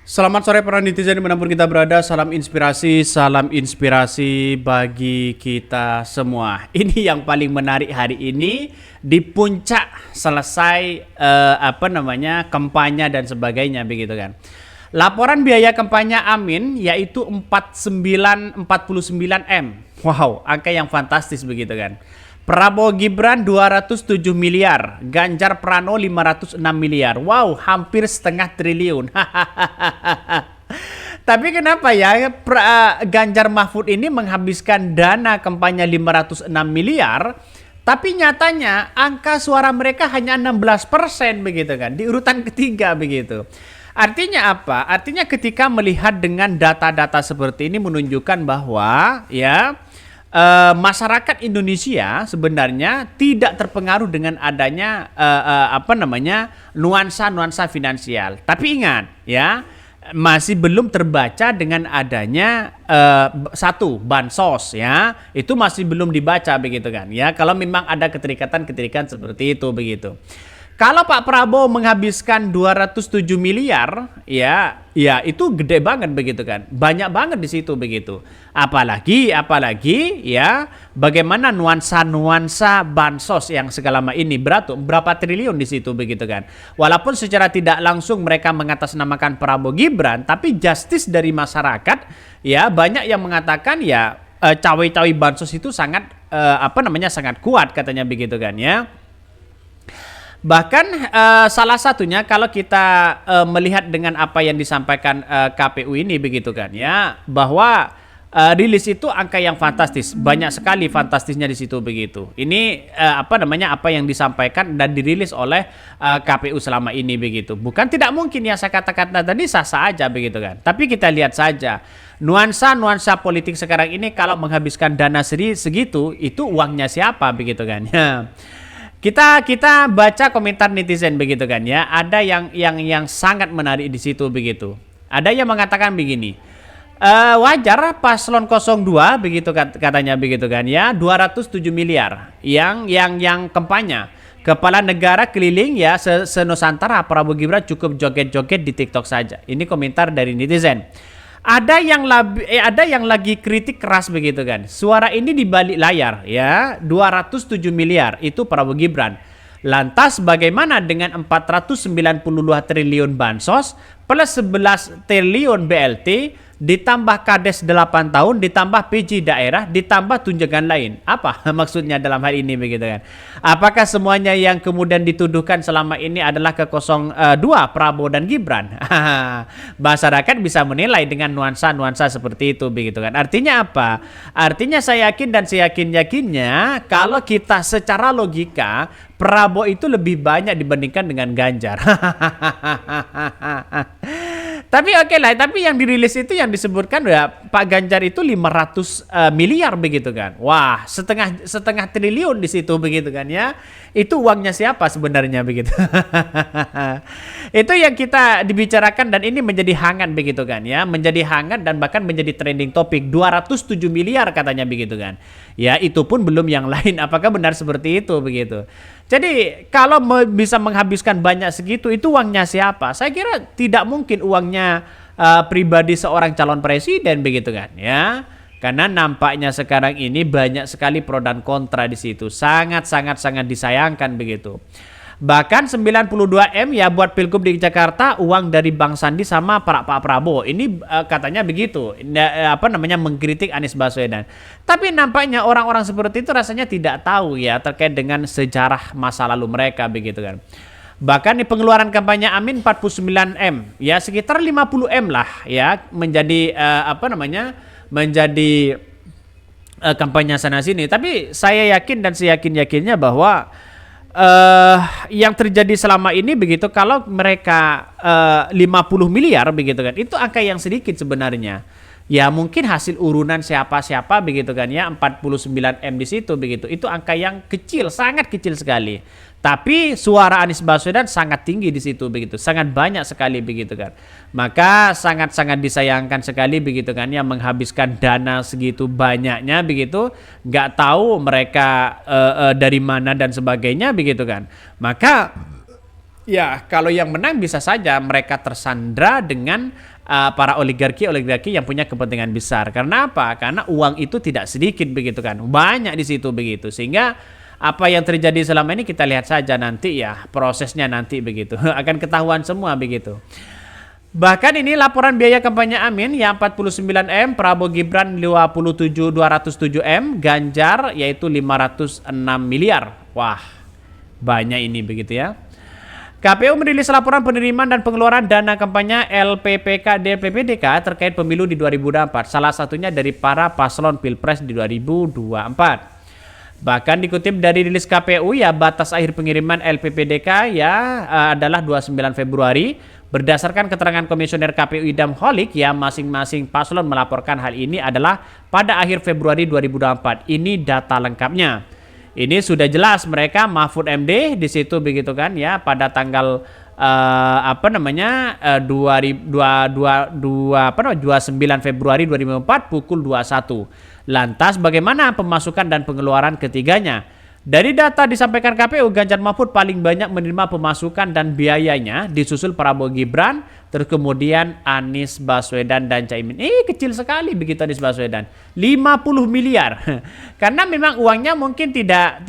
Selamat sore para netizen dimanapun kita berada. Salam inspirasi bagi kita semua. Ini yang paling menarik hari ini di puncak selesai kampanye dan sebagainya begitu kan. Laporan biaya kampanye Amin yaitu 49 M. Wow, angka yang fantastis begitu kan. Prabowo Gibran 207 miliar, Ganjar Prano 506 miliar. Wow, hampir setengah triliun. Tapi kenapa ya Ganjar Mahfud ini menghabiskan dana kampanye 506 miliar, tapi nyatanya angka suara mereka hanya 16% begitu kan, di urutan ketiga begitu. Artinya apa? Artinya ketika melihat dengan data-data seperti ini menunjukkan bahwa masyarakat Indonesia sebenarnya tidak terpengaruh dengan adanya nuansa-nuansa finansial. Tapi ingat ya, masih belum terbaca dengan adanya bansos ya. Itu masih belum dibaca begitu kan ya. Kalau memang ada keterikatan-keterikatan seperti itu begitu. Kalau Pak Prabowo menghabiskan 207 miliar, ya itu gede banget begitu kan. Banyak banget di situ begitu. Apalagi ya bagaimana nuansa-nuansa bansos yang segala ini berapa triliun di situ begitu kan. Walaupun secara tidak langsung mereka mengatasnamakan Prabowo Gibran, tapi justice dari masyarakat ya banyak yang mengatakan ya cawe-cawe bansos itu sangat sangat kuat katanya begitu kan ya. Bahkan salah satunya kalau kita melihat dengan apa yang disampaikan KPU ini begitu kan ya, bahwa rilis itu angka yang fantastis, banyak sekali fantastisnya di situ begitu. Ini apa yang disampaikan dan dirilis oleh KPU selama ini begitu. Bukan tidak mungkin ya, saya katakan tadi sah-sah aja begitu kan. Tapi kita lihat saja nuansa politik sekarang ini, kalau menghabiskan dana segitu itu uangnya siapa begitu kan ya. Kita baca komentar netizen begitu kan ya. Ada yang sangat menarik di situ begitu. Ada yang mengatakan begini. Wajar paslon 02 begitu katanya begitu kan ya, 207 miliar yang kampanye. Kepala negara keliling ya se-Nusantara, Prabowo Gibran cukup joget-joget di TikTok saja. Ini komentar dari netizen. Ada yang lagi kritik keras begitu kan. Suara ini di balik layar ya, 207 miliar itu Prabowo Gibran. Lantas bagaimana dengan 492 triliun bansos plus 11 triliun BLT ditambah Kades 8 tahun ditambah PJ daerah ditambah tunjangan lain? Apa maksudnya dalam hal ini begitu kan? Apakah semuanya yang kemudian dituduhkan selama ini adalah ke 02 Prabowo dan Gibran? Masyarakat bisa menilai dengan nuansa-nuansa seperti itu begitu kan. Artinya apa? Artinya saya yakin dan seyakin-yakinnya kalau kita secara logika Prabowo itu lebih banyak dibandingkan dengan Ganjar. Tapi oke lah, tapi yang dirilis itu yang disebutkan ya Pak Ganjar itu 500 miliar begitu kan. Wah, setengah triliun di situ begitu kan ya. Itu uangnya siapa sebenarnya begitu. Itu yang kita dibicarakan dan ini menjadi hangat begitu kan ya. Menjadi hangat dan bahkan menjadi trending topik, 207 miliar katanya begitu kan. Ya, itu pun belum yang lain. Apakah benar seperti itu begitu. Jadi kalau bisa menghabiskan banyak segitu, itu uangnya siapa? Saya kira tidak mungkin uangnya pribadi seorang calon presiden begitu kan ya. Karena nampaknya sekarang ini banyak sekali pro dan kontra di situ. Sangat disayangkan begitu. Bahkan 92 M ya buat Pilgub di Jakarta uang dari Bang Sandi sama Pak Prabowo. Ini katanya begitu. Mengkritik Anies Baswedan. Tapi nampaknya orang-orang seperti itu rasanya tidak tahu ya terkait dengan sejarah masa lalu mereka begitu kan. Bahkan di pengeluaran kampanye Amin 49 M ya, sekitar 50 M lah ya menjadi kampanye sana sini. Tapi saya yakin dan seyakin-yakinnya bahwa yang terjadi selama ini begitu, kalau mereka 50 miliar begitu kan, itu angka yang sedikit sebenarnya. Ya mungkin hasil urunan siapa-siapa begitu kan ya, 49 M di situ begitu. Itu angka yang kecil, sangat kecil sekali. Tapi suara Anies Baswedan sangat tinggi di situ begitu, sangat banyak sekali begitu kan. Maka sangat disayangkan sekali begitu kan ya, menghabiskan dana segitu banyaknya begitu, nggak tahu mereka dari mana dan sebagainya begitu kan. Maka ya kalau yang menang bisa saja mereka tersandra dengan para oligarki yang punya kepentingan besar. Karena apa? Karena uang itu tidak sedikit begitu kan, banyak di situ begitu, sehingga apa yang terjadi selama ini kita lihat saja nanti ya, prosesnya nanti begitu akan ketahuan semua begitu. Bahkan ini laporan biaya kampanye Amin yang 49M, Prabowo Gibran 207M, Ganjar yaitu 506 miliar. Wah, banyak ini begitu ya. KPU merilis laporan penerimaan dan pengeluaran dana kampanye LPPK dan PPDK terkait pemilu di 2024. Salah satunya dari para paslon Pilpres di 2024. Bahkan dikutip dari rilis KPU ya, batas akhir pengiriman LPPDK ya adalah 29 Februari. Berdasarkan keterangan Komisioner KPU Idam Holik ya, masing-masing paslon melaporkan hal ini adalah pada akhir Februari 2024. Ini data lengkapnya. Ini sudah jelas mereka Mahfud MD di situ begitu kan ya, pada tanggal 29 Februari 2004 pukul 21. Lantas bagaimana pemasukan dan pengeluaran ketiganya? Dari data disampaikan KPU, Ganjar Mahfud paling banyak menerima pemasukan dan biayanya, disusul Prabowo Gibran, terus kemudian Anies Baswedan dan Caimin. Kecil sekali begitu Anies Baswedan, 50 miliar. Karena memang uangnya mungkin tidak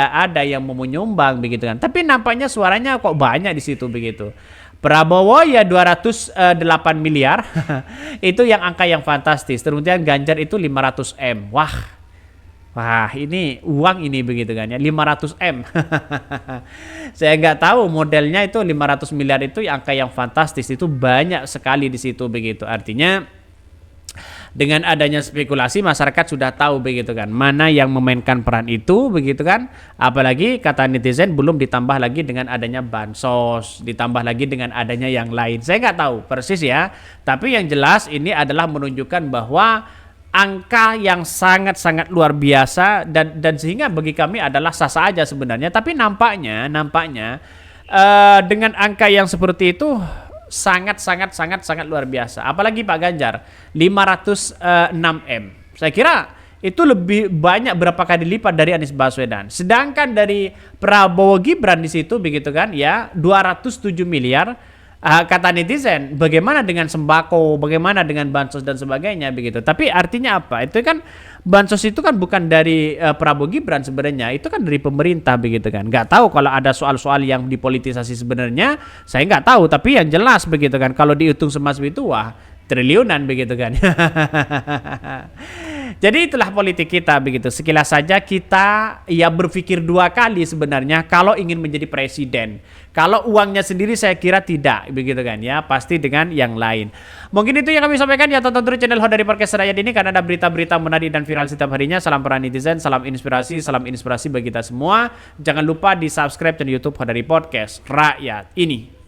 ada yang mau menyumbang begitu kan. Tapi nampaknya suaranya kok banyak di situ begitu. Prabowo ya 208 miliar. Itu yang angka yang fantastis. Kemudian Ganjar itu 500M. Wah, ini uang ini begitu kan ya, 500M. Saya nggak tahu modelnya itu 500 miliar itu angka yang fantastis, itu banyak sekali di situ begitu. Artinya dengan adanya spekulasi masyarakat sudah tahu begitu kan, mana yang memainkan peran itu begitu kan. Apalagi kata netizen belum ditambah lagi dengan adanya bansos, ditambah lagi dengan adanya yang lain. Saya nggak tahu persis ya, tapi yang jelas ini adalah menunjukkan bahwa angka yang sangat-sangat luar biasa dan sehingga bagi kami adalah sah-sah aja sebenarnya. Tapi nampaknya dengan angka yang seperti itu sangat luar biasa. Apalagi Pak Ganjar 506M. Saya kira itu lebih banyak berapa kali lipat dari Anies Baswedan. Sedangkan dari Prabowo Gibran di situ begitu kan ya, 207 miliar. Kata netizen, bagaimana dengan sembako, bagaimana dengan bansos dan sebagainya begitu. Tapi artinya apa? Itu kan bansos itu kan bukan dari Prabowo Gibran sebenarnya, itu kan dari pemerintah begitu kan. Nggak tahu kalau ada soal-soal yang dipolitisasi sebenarnya, saya nggak tahu. Tapi yang jelas begitu kan, kalau dihitung semas itu wah triliunan begitu kan. Jadi itulah politik kita begitu. Sekilas saja kita ya berpikir dua kali sebenarnya kalau ingin menjadi presiden. Kalau uangnya sendiri saya kira tidak begitu kan ya, pasti dengan yang lain. Mungkin itu yang kami sampaikan ya, tonton terus channel Hodari Podcast Rakyat ini karena ada berita-berita menarik dan viral setiap harinya. Salam para netizen, salam inspirasi bagi kita semua. Jangan lupa di subscribe channel YouTube Hodari Podcast Rakyat ini.